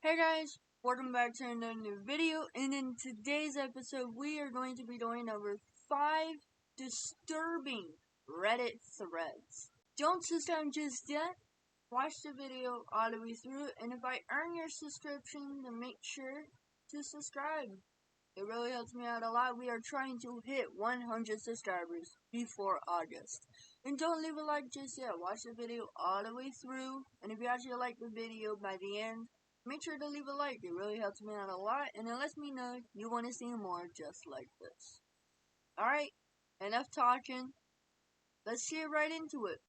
Hey guys, welcome back to another new video, and in today's episode we are going to be going over 5 disturbing Reddit threads. Don't subscribe just yet, watch the video all the way through, and if I earn your subscription, then make sure to subscribe. It really helps me out a lot. We are trying to hit 100 subscribers before August. And don't leave a like just yet, watch the video all the way through, and if you actually like the video by the end, make sure to leave a like. It really helps me out a lot, and it lets me know you want to see more just like this. Alright, enough talking. Let's get right into it.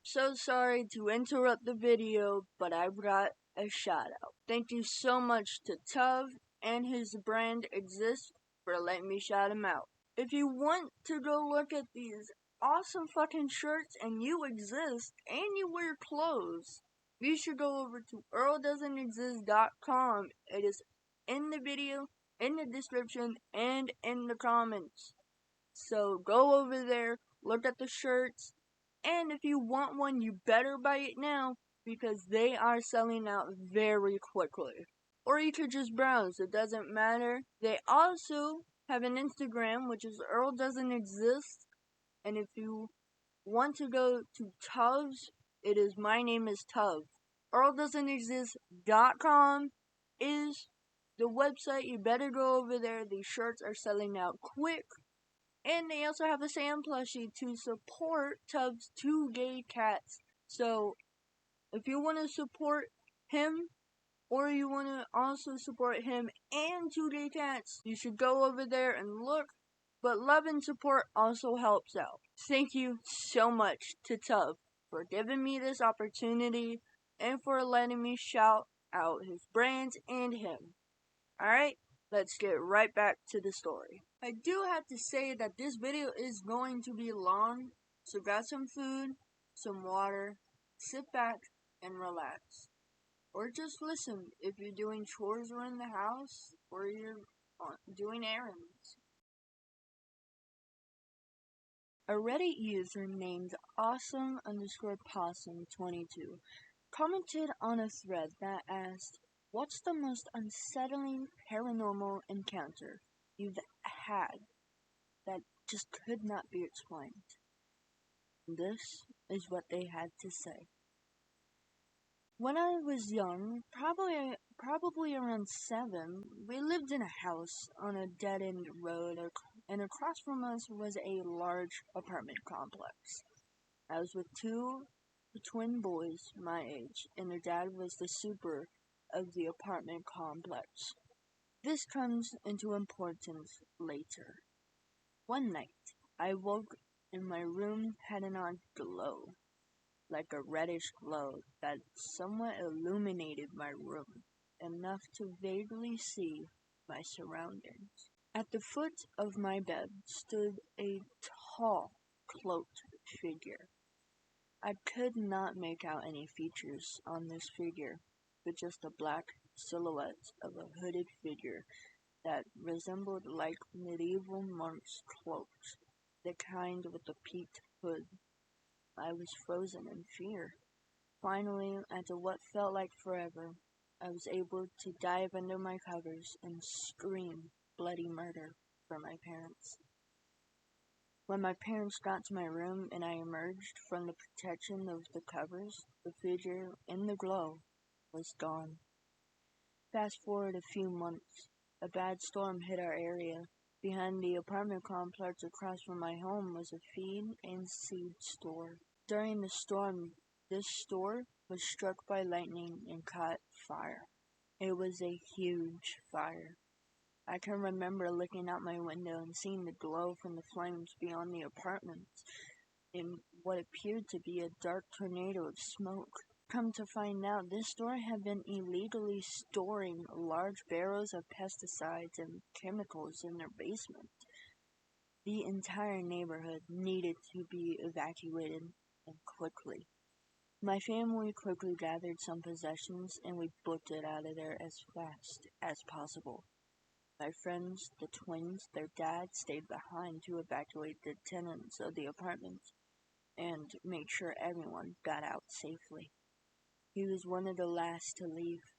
So sorry to interrupt the video, but I got a shout out. Thank you so much to Tuv and his brand Exist for letting me shout him out. If you want to go look at these awesome fucking shirts and you exist and you wear clothes, you should go over to earldoesn'texist.com. It is in the video, in the description, and in the comments. So go over there, look at the shirts, and if you want one, you better buy it now because they are selling out very quickly. Or you could just browse, it doesn't matter. They also have an Instagram, which is Earl Doesn't Exist. And if you want to go to Tuv's, it is My Name is Tuv. EarlDoesn'tExist.com is the website. You better go over there. These shirts are selling out quick. And they also have a Sam plushie to support Tuv's 2 gay cats. So, if you want to support him, or you want to also support him and 2 gay cats, you should go over there and look. But love and support also helps out. Thank you so much to Tuv for giving me this opportunity and for letting me shout out his brands and him. Alright, let's get right back to the story. I do have to say that this video is going to be long, so grab some food, some water, sit back, and relax. Or just listen if you're doing chores around the house, or you're doing errands. A Reddit user named awesome_possum22 commented on a thread that asked, "What's the most unsettling paranormal encounter you've had that just could not be explained?" This is what they had to say. When I was young, probably around 7, we lived in a house on a dead-end road, and across from us was a large apartment complex. I was with 2 twin boys my age, and their dad was the super of the apartment complex. This comes into importance later. One night, I woke and my room had an odd glow, like a reddish glow that somewhat illuminated my room, enough to vaguely see my surroundings. At the foot of my bed stood a tall, cloaked figure. I could not make out any features on this figure, but just a black silhouette of a hooded figure that resembled like medieval monks' cloaks, the kind with the peaked hood. I was frozen in fear. Finally, after what felt like forever, I was able to dive under my covers and scream bloody murder for my parents. When my parents got to my room and I emerged from the protection of the covers, the figure in the glow was gone. Fast forward a few months, a bad storm hit our area. Behind the apartment complex across from my home was a feed and seed store. During the storm, this store was struck by lightning and caught fire. It was a huge fire. I can remember looking out my window and seeing the glow from the flames beyond the apartments in what appeared to be a dark tornado of smoke. Come to find out, this store had been illegally storing large barrels of pesticides and chemicals in their basement. The entire neighborhood needed to be evacuated, and quickly. My family quickly gathered some possessions and we booked it out of there as fast as possible. My friends, the twins, their dad stayed behind to evacuate the tenants of the apartment and make sure everyone got out safely. He was one of the last to leave.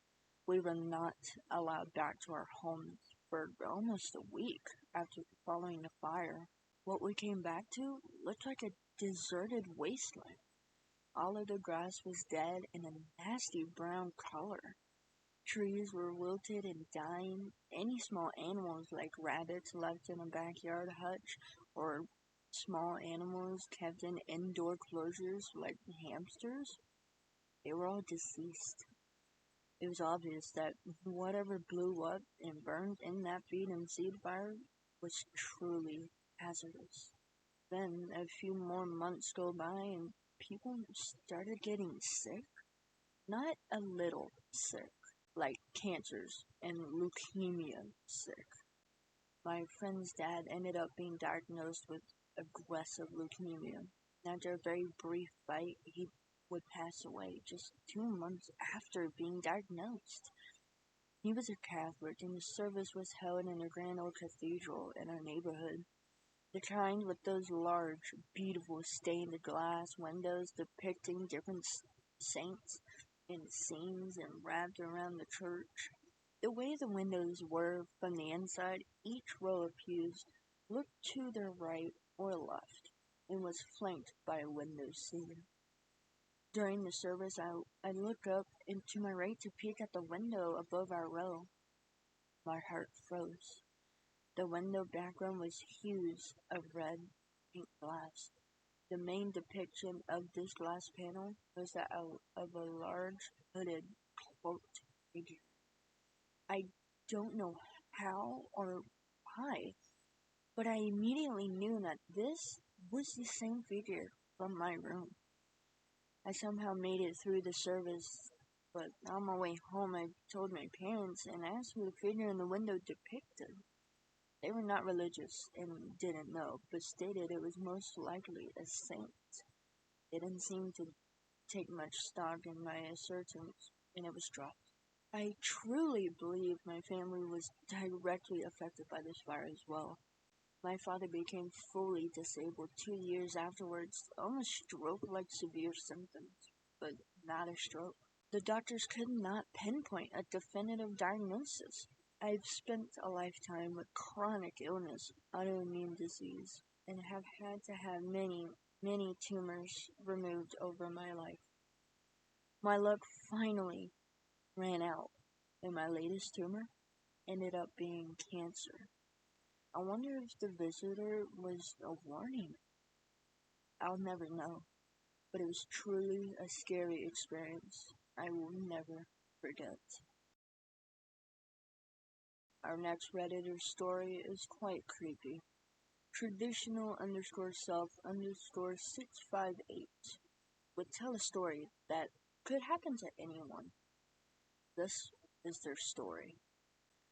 We were not allowed back to our homes for almost a week after following the fire. What we came back to looked like a deserted wasteland. All of the grass was dead and a nasty brown color. Trees were wilted and dying. Any small animals like rabbits left in a backyard hutch or small animals kept in indoor closures like hamsters, they were all deceased. It was obvious that whatever blew up and burned in that feed and seed fire was truly hazardous. Then a few more months go by and people started getting sick. Not a little sick, like cancers and leukemia sick. My friend's dad ended up being diagnosed with aggressive leukemia. After a very brief fight, he would pass away just 2 months after being diagnosed. He was a Catholic, and the service was held in a grand old cathedral in our neighborhood. The kind with those large, beautiful stained glass windows depicting different saints and scenes and wrapped around the church. The way the windows were from the inside, each row of pews looked to their right or left and was flanked by a window seam. During the service, I looked up and to my right to peek at the window above our row. My heart froze. The window background was hues of red pink glass. The main depiction of this glass panel was that of a large, hooded, cloaked figure. I don't know how or why, but I immediately knew that this was the same figure from my room. I somehow made it through the service, but on my way home I told my parents and asked who the figure in the window depicted. They were not religious and didn't know, but stated it was most likely a saint. They didn't seem to take much stock in my assertions, and it was dropped. I truly believe my family was directly affected by this fire as well. My father became fully disabled 2 years afterwards, almost stroke-like severe symptoms, but not a stroke. The doctors could not pinpoint a definitive diagnosis. I've spent a lifetime with chronic illness, autoimmune disease, and have had to have many, many tumors removed over my life. My luck finally ran out, and my latest tumor ended up being cancer. I wonder if the visitor was a warning. I'll never know, but it was truly a scary experience I will never forget. Our next Redditor story is quite creepy. Traditional _self _658 would tell a story that could happen to anyone. This is their story.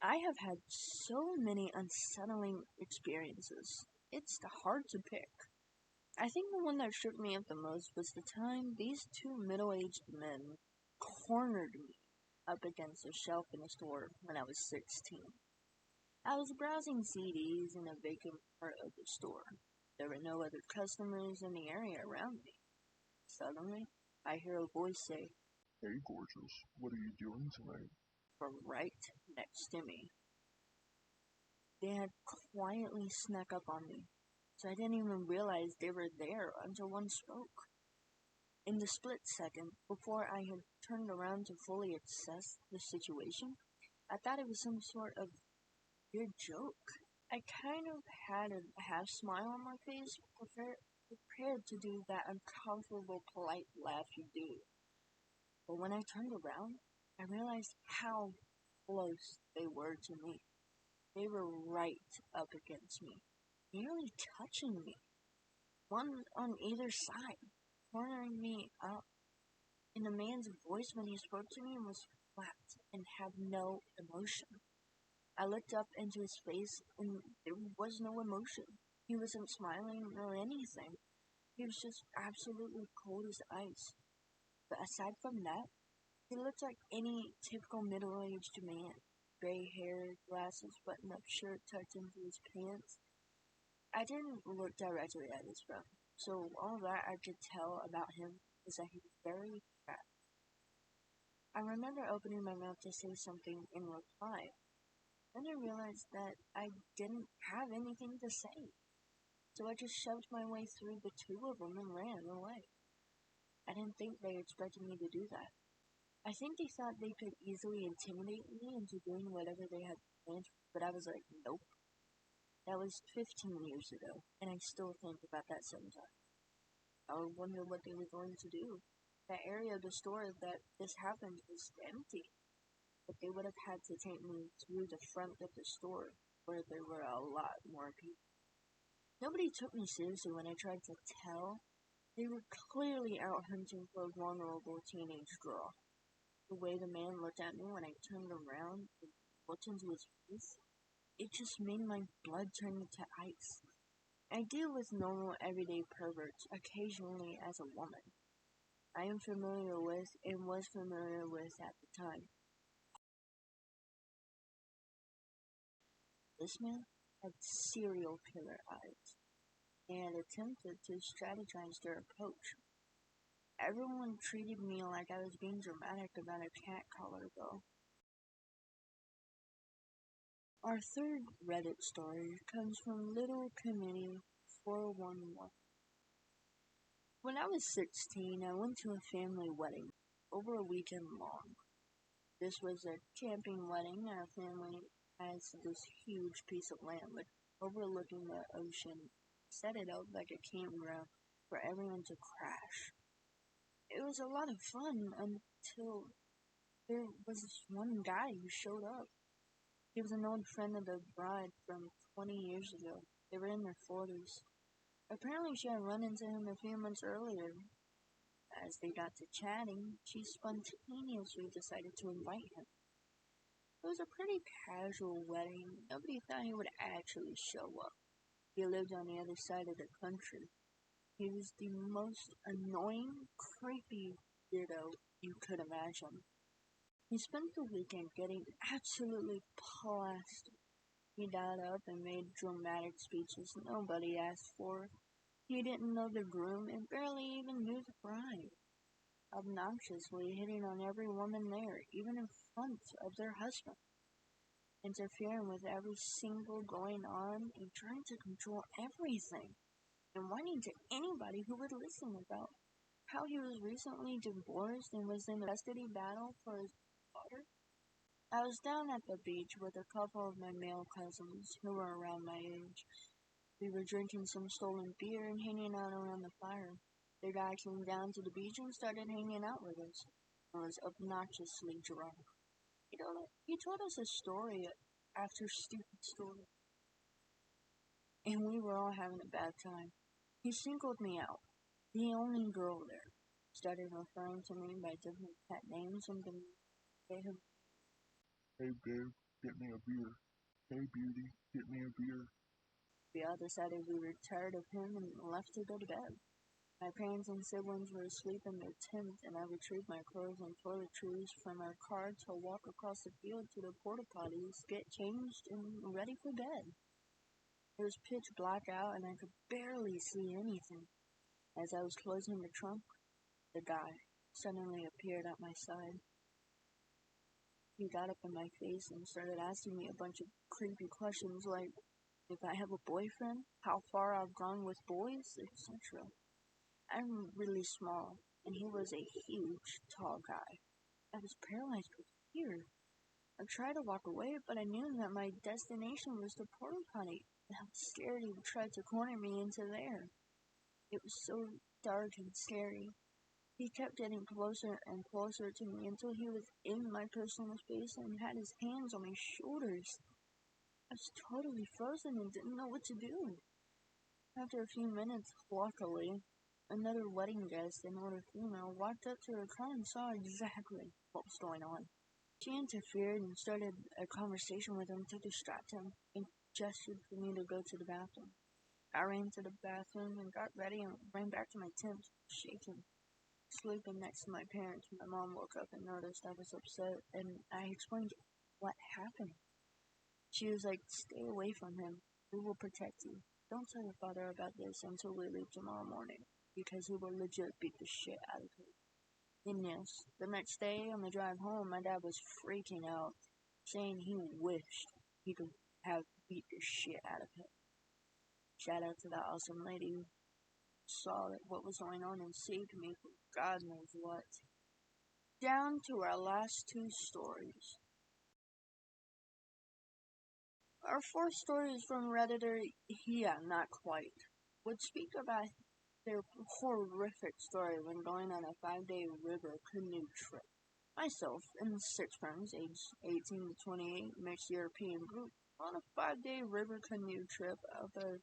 I have had so many unsettling experiences. It's hard to pick. I think the one that shook me up the most was the time these two middle-aged men cornered me up against a shelf in a store when I was 16. I was browsing CDs in a vacant part of the store. There were no other customers in the area around me. Suddenly, I hear a voice say, "Hey, gorgeous, what are you doing tonight?" from right next to me. They had quietly snuck up on me, so I didn't even realize they were there until one spoke. In the split second, before I had turned around to fully assess the situation, I thought it was some sort of weird joke. I kind of had a half smile on my face, prepared to do that uncomfortable, polite laugh you do. But when I turned around, I realized how close they were to me. They were right up against me, nearly touching me, one on either side, cornering me up. And the man's voice when he spoke to me was flat and had no emotion. I looked up into his face and there was no emotion. He wasn't smiling or anything. He was just absolutely cold as ice. But aside from that, he looked like any typical middle-aged man. Gray hair, glasses, button-up shirt tucked into his pants. I didn't look directly at his phone, so all that I could tell about him is that he was very fat. I remember opening my mouth to say something in reply. Then I realized that I didn't have anything to say, so I just shoved my way through the two of them and ran away. I didn't think they expected me to do that. I think they thought they could easily intimidate me into doing whatever they had planned, but I was like, nope. That was 15 years ago, and I still think about that sometimes. I would wonder what they were going to do. That area of the store that this happened was empty, but they would have had to take me through the front of the store, where there were a lot more people. Nobody took me seriously when I tried to tell. They were clearly out hunting for a vulnerable teenage girl. The way the man looked at me when I turned around and looked into his face, it just made my blood turn into ice. I deal with normal everyday perverts occasionally as a woman. I am familiar with and was familiar with at the time. This man had serial killer eyes and attempted to strategize their approach. Everyone treated me like I was being dramatic about a cat collar though. Our third Reddit story comes from Little Committee 411. When I was 16, I went to a family wedding over a weekend long. This was a camping wedding. Our family has this huge piece of land overlooking the ocean, set it up like a campground for everyone to crash. It was a lot of fun until there was this one guy who showed up. He was an old friend of the bride from 20 years ago. They were in their 40s. Apparently she had run into him a few months earlier. As they got to chatting, she spontaneously decided to invite him. It was a pretty casual wedding. Nobody thought he would actually show up. He lived on the other side of the country. He was the most annoying, creepy weirdo you could imagine. He spent the weekend getting absolutely plastered. He got up and made dramatic speeches nobody asked for. He didn't know the groom and barely even knew the bride. Obnoxiously hitting on every woman there, even in front of their husband. Interfering with every single going on and trying to control everything. And whining to anybody who would listen about how he was recently divorced and was in a custody battle for his daughter. I was down at the beach with a couple of my male cousins who were around my age. We were drinking some stolen beer and hanging out around the fire. The guy came down to the beach and started hanging out with us. I was obnoxiously drunk. He told us a story after stupid story, and we were all having a bad time. He singled me out, the only girl there. Started referring to me by different pet names and then gave him. Hey babe, get me a beer. Hey beauty, get me a beer. We all decided we were tired of him and left to go to bed. My parents and siblings were asleep in their tent, and I retrieved my clothes and toiletries from our car to walk across the field to the porta potties, get changed, and ready for bed. It was pitch black out, and I could barely see anything. As I was closing the trunk, the guy suddenly appeared at my side. He got up in my face and started asking me a bunch of creepy questions like if I have a boyfriend, how far I've gone with boys, etc. I'm really small, and he was a huge, tall guy. I was paralyzed with fear. I tried to walk away, but I knew that my destination was the porta potty, and I was scared he would try to corner me into there. It was so dark and scary. He kept getting closer and closer to me until he was in my personal space and had his hands on my shoulders. I was totally frozen and didn't know what to do. After a few minutes, luckily, another wedding guest, an older female, walked up to her car and saw exactly what was going on. She interfered and started a conversation with him to distract him and gestured for me to go to the bathroom. I ran to the bathroom and got ready and ran back to my tent, shaking. Sleeping next to my parents, my mom woke up and noticed I was upset, and I explained what happened. She was like, "Stay away from him. We will protect you. Don't tell your father about this until we leave tomorrow morning, because he will legit beat the shit out of you." And yes, the next day on the drive home, my dad was freaking out, saying he wished he could have beat the shit out of him. Shout out to that awesome lady who saw what was going on and saved me from God knows what. Down to our last two stories. Our fourth story is from Redditor, yeah, not quite, would speak about their horrific story when going on a 5-day river canoe trip. Myself and 6 friends, aged 18 to 28, mixed European group, on a 5-day river canoe trip of the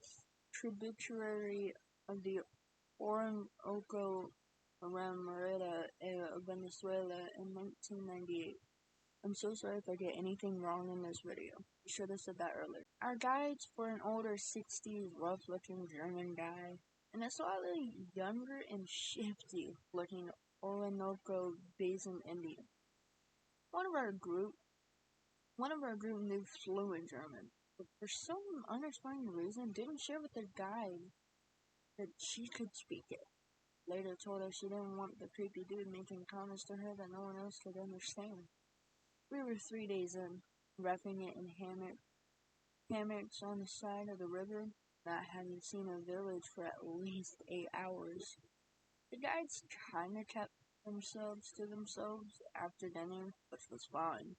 tributary of the Orinoco around Merida, Venezuela in 1998. I'm so sorry if I get anything wrong in this video. I should have said that earlier. Our guides were an older 60s rough-looking German guy and a slightly younger and shifty-looking Orinoco Basin Indian. One of our group knew fluent German, but for some unexplained reason didn't share with the guide that she could speak it. Later told us she didn't want the creepy dude making comments to her that no one else could understand. We were 3 days in, roughing it in hammocks on the side of the river, not having seen a village for at least 8 hours. The guides kinda kept themselves to themselves after dinner, which was fine.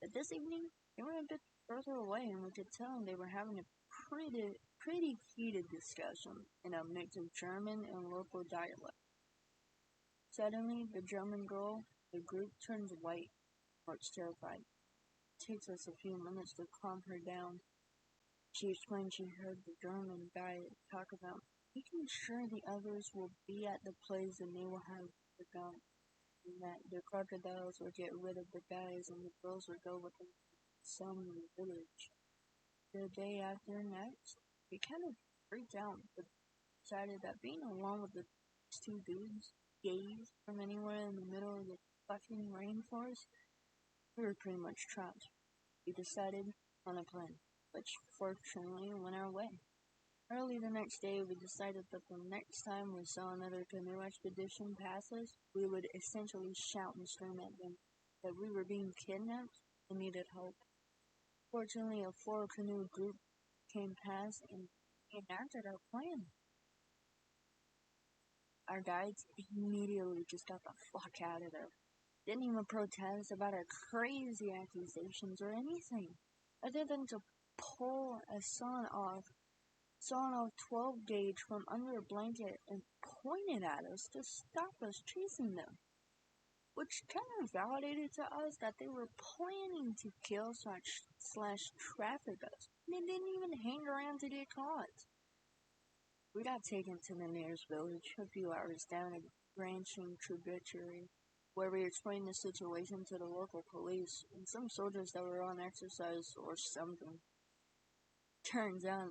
But this evening, they were a bit further away and we could tell they were having a pretty heated discussion in a mix of German and local dialect. Suddenly, the German girl, the group turns white. Looks terrified. It takes us a few minutes to calm her down. She explained she heard the German guy talk about making sure the others will be at the place and they will have the gun, and that the crocodiles will get rid of the guys and the girls will go with them to some village. The day after next, we kind of freaked out, but decided that being alone with the two dudes, gays from anywhere in the middle of the fucking rainforest, we were pretty much trapped. We decided on a plan, which fortunately went our way. Early the next day, we decided that the next time we saw another canoe expedition pass us, we would essentially shout and scream at them that we were being kidnapped and needed help. Fortunately, a 4-canoe group came past and enacted our plan. Our guides immediately just got the fuck out of there. Didn't even protest about our crazy accusations or anything, other than to pull a sawn-off 12 gauge from under a blanket and point it at us to stop us chasing them, which kind of validated to us that they were planning to kill slash traffic us, and they didn't even hang around to get caught. We got taken to the nearest village, a few hours down a branching tributary, where we explained the situation to the local police and some soldiers that were on exercise or something. Turns out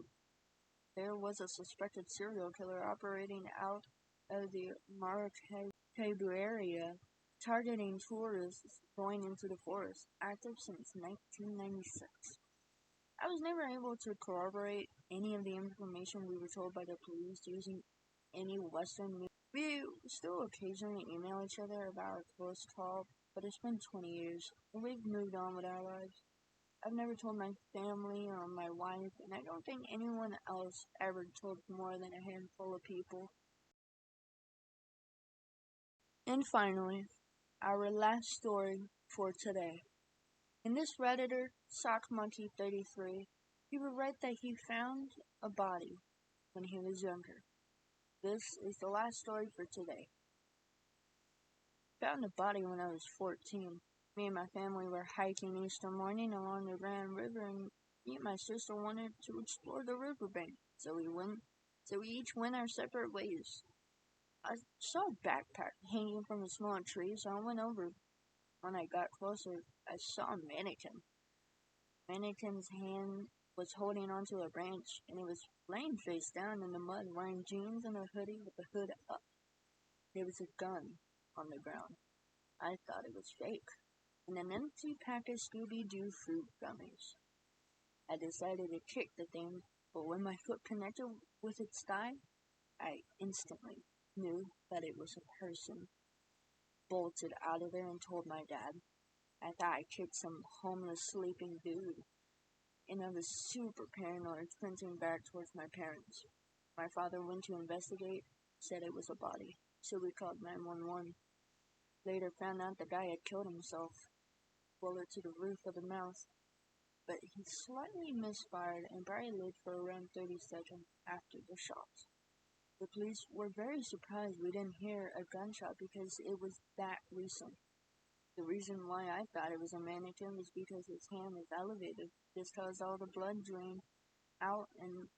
there was a suspected serial killer operating out of the Maracaibo area, targeting tourists going into the forest, active since 1996. I was never able to corroborate any of the information we were told by the police using any Western media. We still occasionally email each other about our close call, but it's been 20 years, and we've moved on with our lives. I've never told my family or my wife, and I don't think anyone else ever told more than a handful of people. And finally, our last story for today. In this Redditor, SockMonkey33, he would write that he found a body when he was younger. This is the last story for today. Found a body when I was 14. Me and my family were hiking Easter morning along the Grand River, and me and my sister wanted to explore the riverbank, so we each went our separate ways. I saw a backpack hanging from a small tree, so I went over. When I got closer, I saw a mannequin. The mannequin's hand was holding onto a branch, and it was laying face down in the mud, wearing jeans and a hoodie with the hood up. There was a gun on the ground. I thought it was fake, and an empty pack of Scooby-Doo fruit gummies. I decided to kick the thing, but when my foot connected with its thigh, I instantly knew that it was a person. bolted out of there and told my dad. I thought I kicked some homeless sleeping dude, and I was super paranoid, sprinting back towards my parents. My father went to investigate, said it was a body, so we called 911. Later found out the guy had killed himself, bullet to the roof of the mouth, but he slightly misfired and probably lived for around 30 seconds after the shots. The police were very surprised we didn't hear a gunshot because it was that recent. The reason why I thought it was a mannequin was because his hand was elevated. This caused all the blood drain out and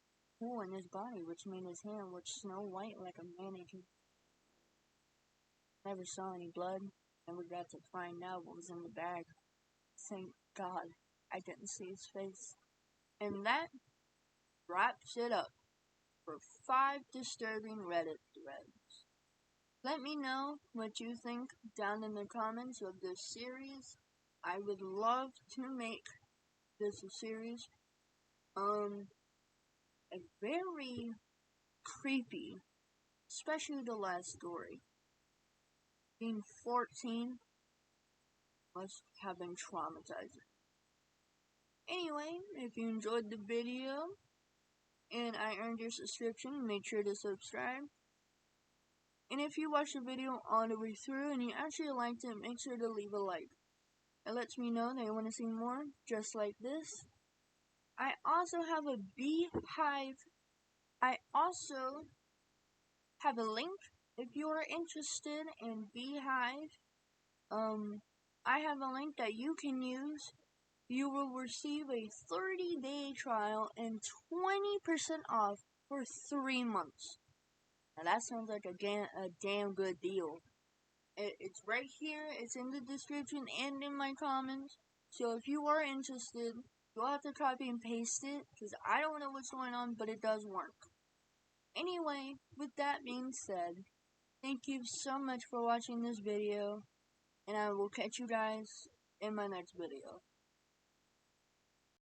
pool in his body, which made his hand look snow white like a mannequin. Never saw any blood, and we got to find out what was in the bag. Thank God I didn't see his face. And that wraps it up for 5 disturbing Reddit threads. Let me know what you think down in the comments of this series. I would love to make this a series. A very creepy, especially the last story. Being 14 must have been traumatizing. Anyway, if you enjoyed the video and I earned your subscription, make sure to subscribe. And if you watched the video all the way through and you actually liked it, make sure to leave a like. It lets me know that you want to see more just like this. I also have a beehive. I also have a link if you are interested in beehive. I have a link that you can use. You will receive a 30-day trial and 20% off for 3 months. Now that sounds like a damn good deal. It's right here. It's in the description and in my comments. So if you are interested, you'll have to copy and paste it because I don't know what's going on, but it does work. Anyway, with that being said, thank you so much for watching this video, and I will catch you guys in my next video.